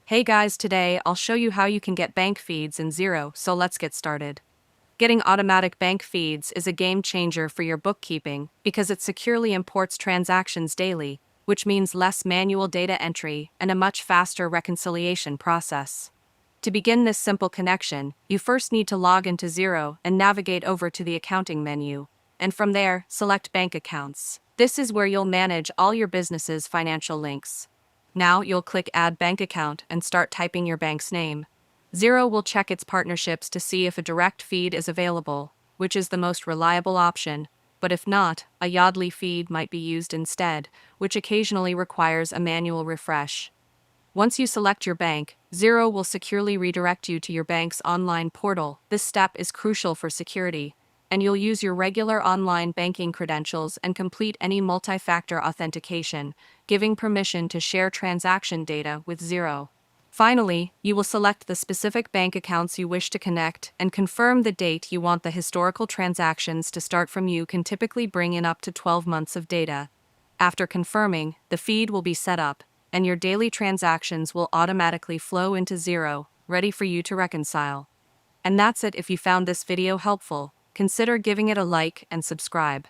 Hey guys, today I'll show you how you can get bank feeds in Xero, so let's get started. Getting automatic bank feeds is a game changer for your bookkeeping because it securely imports transactions daily, which means less manual data entry and a much faster reconciliation process. To begin this simple connection, you first need to log into Xero and navigate over to the accounting menu, and from there, select bank accounts. This is where you'll manage all your business's financial links. Now you'll click Add Bank Account and start typing your bank's name. Xero will check its partnerships to see if a direct feed is available, which is the most reliable option, but if not, a Yodlee feed might be used instead, which occasionally requires a manual refresh. Once you select your bank, Xero will securely redirect you to your bank's online portal. This step is crucial for security, and you'll use your regular online banking credentials and complete any multi-factor authentication, giving permission to share transaction data with Xero. Finally, you will select the specific bank accounts you wish to connect and confirm the date you want the historical transactions to start from. You can typically bring in up to 12 months of data. After confirming, the feed will be set up, and your daily transactions will automatically flow into Xero, ready for you to reconcile. And that's it. If you found this video helpful, consider giving it a like and subscribe.